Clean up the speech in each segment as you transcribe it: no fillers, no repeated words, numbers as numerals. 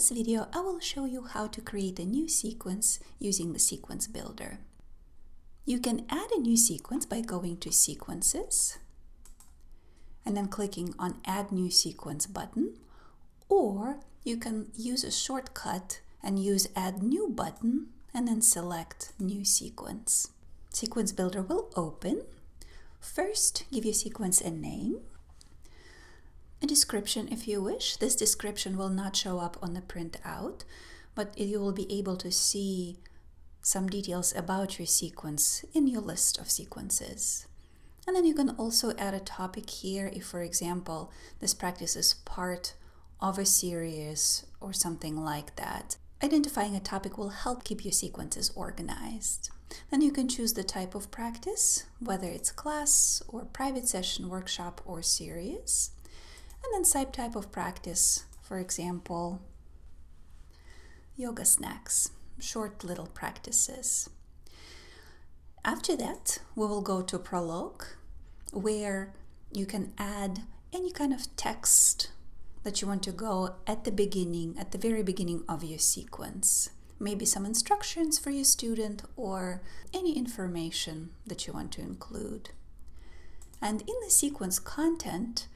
this video, I will show you how to create a new sequence using the Sequence Builder. You can add a new sequence by going to Sequences and then clicking on Add New Sequence button, or you can use a shortcut and use Add New button and then select New Sequence. Sequence Builder will open. First, give your sequence a name, a description if you wish. This description will not show up on the printout, but you will be able to see some details about your sequence in your list of sequences. And then you can also add a topic here if, for example, this practice is part of a series or something like that. Identifying a topic will help keep your sequences organized. Then you can choose the type of practice, whether it's class or private session, workshop, or series. And then type of practice, for example, yoga snacks, short little practices. After that, we will go to Prologue, where you can add any kind of text that you want to go at the very beginning of your sequence. Maybe some instructions for your student or any information that you want to include. And in the sequence content,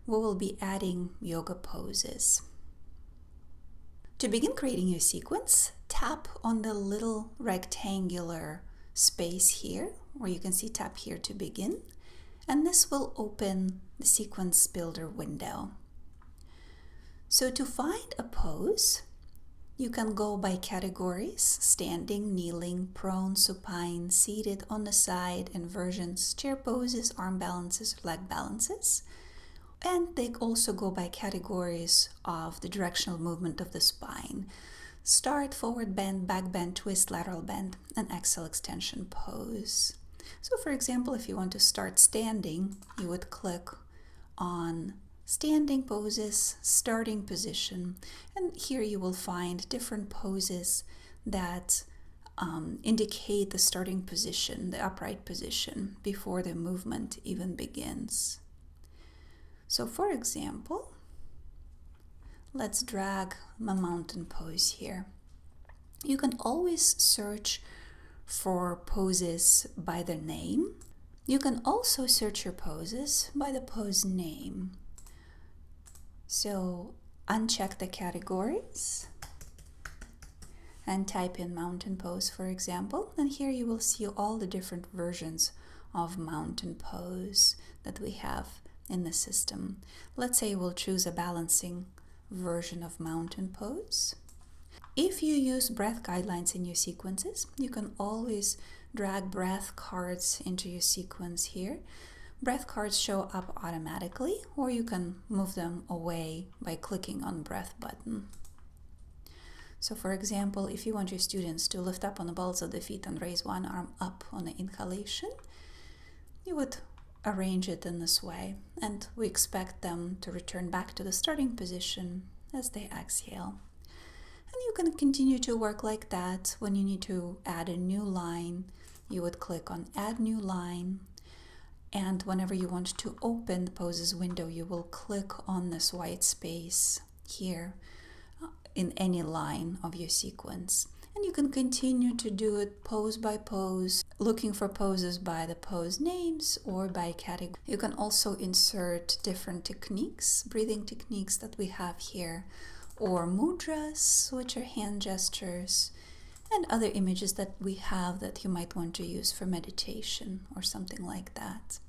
we will be adding yoga poses. To begin creating your sequence, tap on the little rectangular space here, where you can see tap here to begin, and this will open the Sequence Builder window. So to find a pose, you can go by categories: standing, kneeling, prone, supine, seated, on the side, inversions, chair poses, arm balances, leg balances. And they also go by categories of the directional movement of the spine: start, forward bend, back bend, twist, lateral bend, and axial extension pose. So for example, if you want to start standing, you would click on standing poses, starting position, and here you will find different poses that indicate the starting position, the upright position, before the movement even begins. So for example, let's drag my mountain pose here. You can always search for poses by their name. You can also search your poses by the pose name. So uncheck the categories and type in mountain pose, for example, and here you will see all the different versions of mountain pose that we have in the system. Let's say we'll choose a balancing version of mountain pose. If you use breath guidelines in your sequences, you can always drag breath cards into your sequence here. Breath cards show up automatically, or you can move them away by clicking on breath button. So for example, if you want your students to lift up on the balls of the feet and raise one arm up on the inhalation, you would arrange it in this way, and we expect them to return back to the starting position as they exhale. And you can continue to work like that. When you need to add a new line, you would click on Add New Line, and whenever you want to open the poses window, you will click on this white space here in any line of your sequence. And you can continue to do it pose by pose, looking for poses by the pose names or by category. You can also insert different techniques, breathing techniques that we have here, or mudras, which are hand gestures, and other images that we have that you might want to use for meditation or something like that.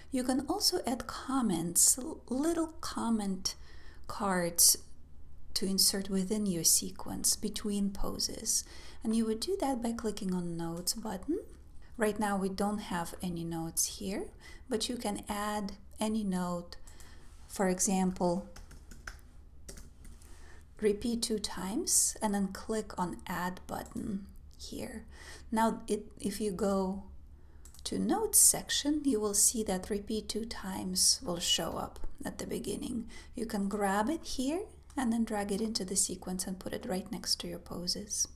You can also add comments, little comment cards to insert within your sequence between poses. And you would do that by clicking on Notes button. Right now we don't have any notes here, but you can add any note. For example, repeat 2 times and then click on Add button here. Now if you go to Notes section, you will see that repeat 2 times will show up at the beginning. You can grab it here and then drag it into the sequence and put it right next to your poses.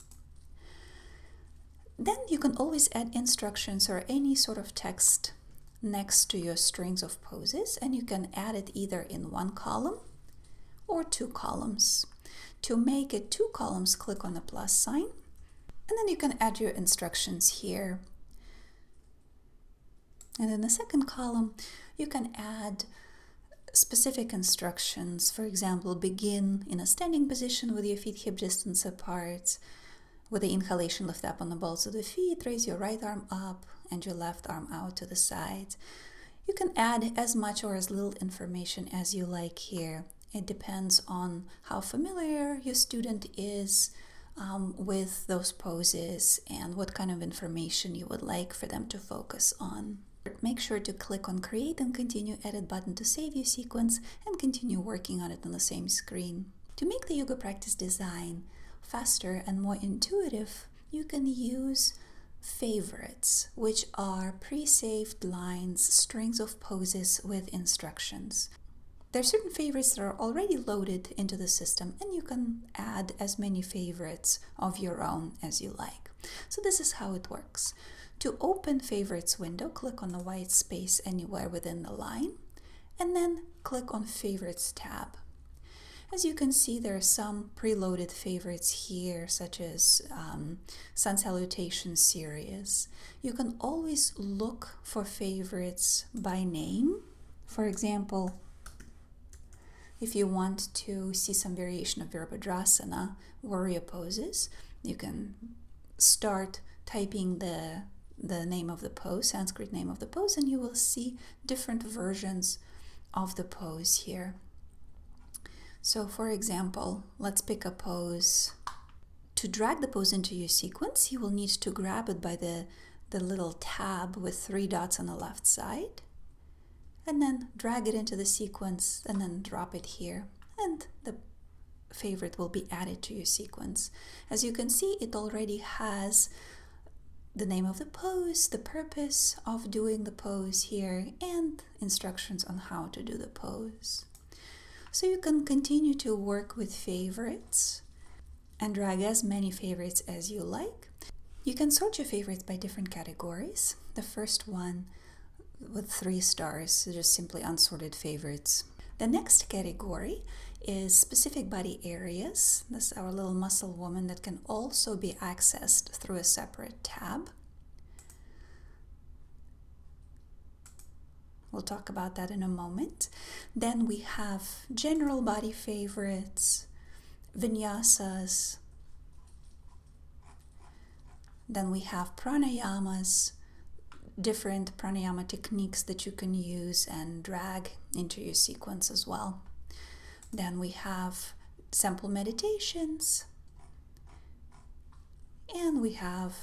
Then you can always add instructions or any sort of text next to your strings of poses, and you can add it either in one column or 2 columns. To make it 2 columns, click on the plus sign, and then you can add your instructions here. And in the second column, you can add specific instructions. For example, begin in a standing position with your feet hip distance apart. With the inhalation, lift up on the balls of the feet, raise your right arm up and your left arm out to the side. You can add as much or as little information as you like here. It depends on how familiar your student is with those poses and what kind of information you would like for them to focus on. Make sure to click on Create and Continue Edit button to save your sequence and continue working on it on the same screen. To make the yoga practice design faster and more intuitive, you can use favorites, which are pre-saved lines, strings of poses with instructions. There are certain favorites that are already loaded into the system, and you can add as many favorites of your own as you like. So this is how it works. To open favorites window, click on the white space anywhere within the line, and then click on Favorites tab. As you can see, there are some preloaded favorites here, such as Sun Salutation series. You can always look for favorites by name. For example, if you want to see some variation of Virabhadrasana, warrior poses, you can start typing the name of the pose, Sanskrit name of the pose, and you will see different versions of the pose here. So for example, let's pick a pose. To drag the pose into your sequence, you will need to grab it by the little tab with 3 dots on the left side, and then drag it into the sequence and then drop it here, and the favorite will be added to your sequence. As you can see, it already has the name of the pose, the purpose of doing the pose here, and instructions on how to do the pose. So you can continue to work with favorites and drag as many favorites as you like. You can sort your favorites by different categories. The first one with 3 stars, so just simply unsorted favorites. The next category is specific body areas. This is our little muscle woman that can also be accessed through a separate tab. We'll talk about that in a moment. Then we have general body favorites, vinyasas. Then we have pranayamas, different pranayama techniques that you can use and drag into your sequence as well. Then we have sample meditations, and we have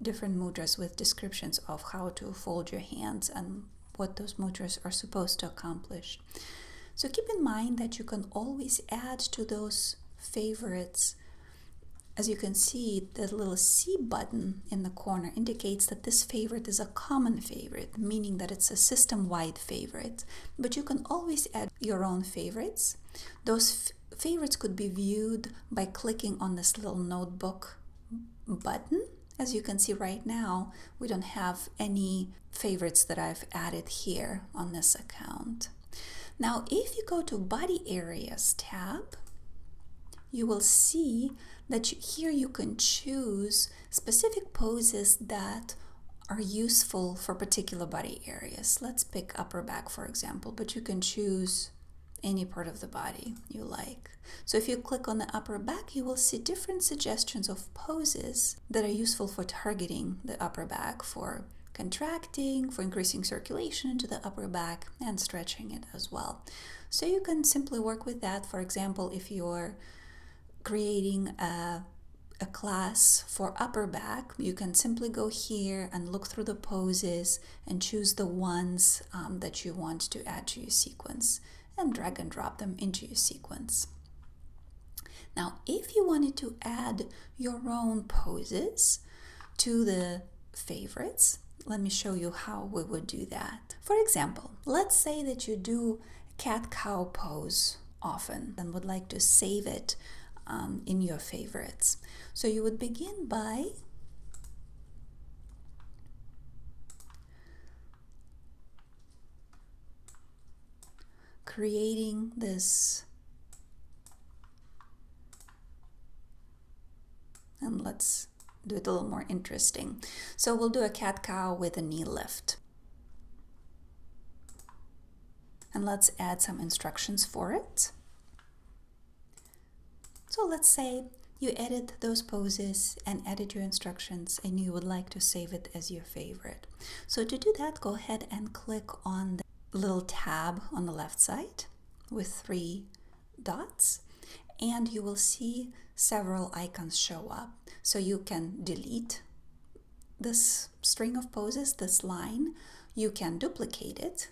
different mudras with descriptions of how to fold your hands and what those mudras are supposed to accomplish. So keep in mind that you can always add to those favorites. As you can see, the little C button in the corner indicates that this favorite is a common favorite, meaning that it's a system-wide favorite. But you can always add your own favorites. Those favorites could be viewed by clicking on this little notebook button. As you can see right now, we don't have any favorites that I've added here on this account. Now, if you go to Body Areas tab, you will see that here you can choose specific poses that are useful for particular body areas. Let's pick upper back, for example, but you can choose any part of the body you like. So if you click on the upper back, you will see different suggestions of poses that are useful for targeting the upper back, for contracting, for increasing circulation into the upper back, and stretching it as well. So you can simply work with that. For example, if you're creating a class for upper back, you can simply go here and look through the poses and choose the ones that you want to add to your sequence, and drag and drop them into your sequence. Now, if you wanted to add your own poses to the favorites, let me show you how we would do that. For example, let's say that you do cat-cow pose often and would like to save it in your favorites. So you would begin by creating this and let's do it a little more interesting. So we'll do a cat-cow with a knee lift. And let's add some instructions for it. So let's say you edit those poses and edit your instructions and you would like to save it as your favorite. So to do that, go ahead and click on the little tab on the left side with 3 dots, and you will see several icons show up. So you can delete this string of poses, this line. You can duplicate it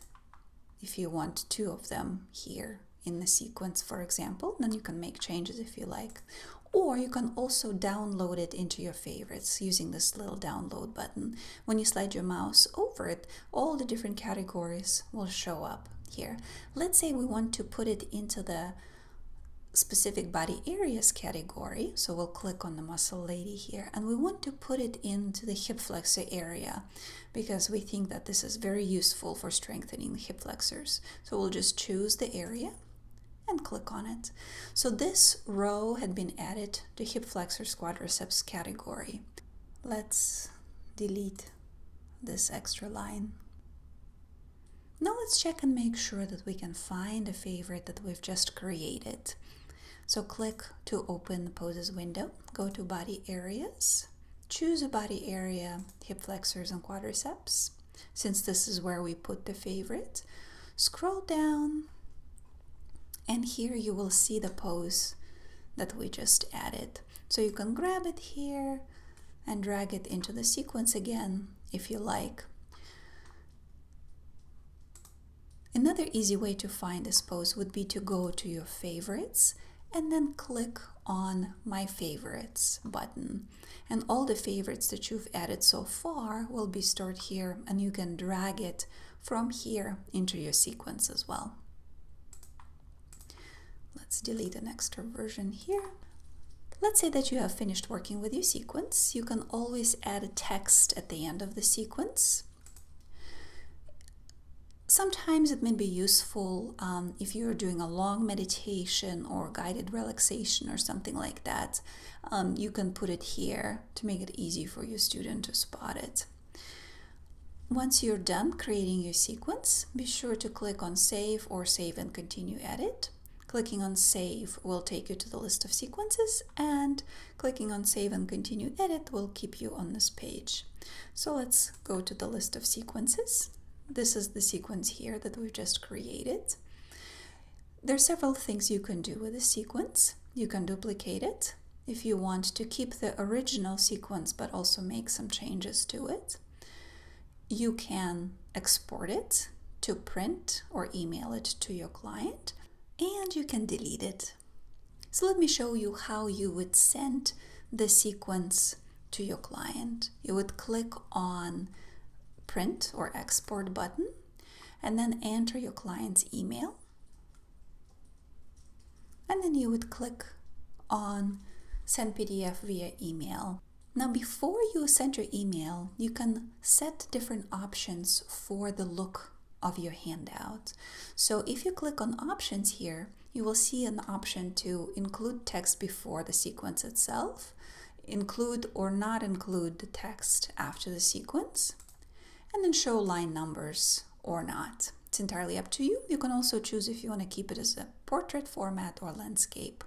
if you want 2 of them here in the sequence, for example. Then you can make changes if you like. Or you can also download it into your favorites using this little download button. When you slide your mouse over it, all the different categories will show up here. Let's say we want to put it into the specific body areas category. So we'll click on the muscle lady here, and we want to put it into the hip flexor area because we think that this is very useful for strengthening the hip flexors. So we'll just choose the area and click on it. So this row had been added to hip flexors quadriceps category. Let's delete this extra line. Now let's check and make sure that we can find a favorite that we've just created. So click to open the poses window, go to body areas, choose a body area, hip flexors and quadriceps, since this is where we put the favorite. Scroll down, and here you will see the pose that we just added. So you can grab it here and drag it into the sequence again if you like. Another easy way to find this pose would be to go to your favorites and then click on My Favorites button. And all the favorites that you've added so far will be stored here, and you can drag it from here into your sequence as well. Let's delete an extra version here. Let's say that you have finished working with your sequence. You can always add a text at the end of the sequence. Sometimes it may be useful if you're doing a long meditation or guided relaxation or something like that. You can put it here to make it easy for your student to spot it. Once you're done creating your sequence, be sure to click on Save or Save and Continue Edit. Clicking on Save will take you to the list of sequences, and clicking on Save and Continue Edit will keep you on this page. So let's go to the list of sequences. This is the sequence here that we've just created. There are several things you can do with this sequence. You can duplicate it if you want to keep the original sequence but also make some changes to it. You can export it to print or email it to your client, and you can delete it. So let me show you how you would send the sequence to your client. You would click on Print or Export button and then enter your client's email. And then you would click on Send PDF via email. Now, before you send your email, you can set different options for the look of your handout. So if you click on Options here, you will see an option to include text before the sequence itself, include or not include the text after the sequence, and then show line numbers or not. It's entirely up to you. You can also choose if you want to keep it as a portrait format or landscape.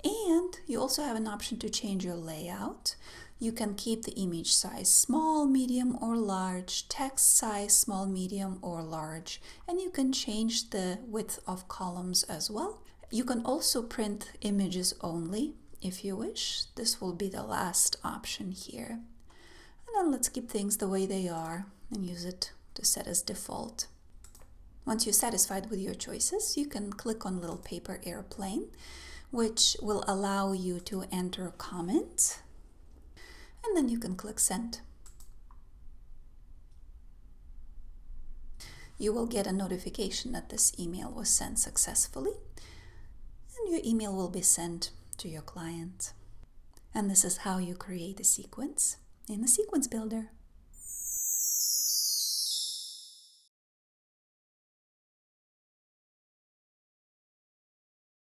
And you also have an option to change your layout. You can keep the image size small, medium, or large, text size small, medium, or large, and you can change the width of columns as well. You can also print images only if you wish. This will be the last option here. And then let's keep things the way they are and use it to set as default. Once you're satisfied with your choices, you can click on little paper airplane, which will allow you to enter a comment, and then you can click Send. You will get a notification that this email was sent successfully, and your email will be sent to your client. And this is how you create a sequence in the Sequence Builder.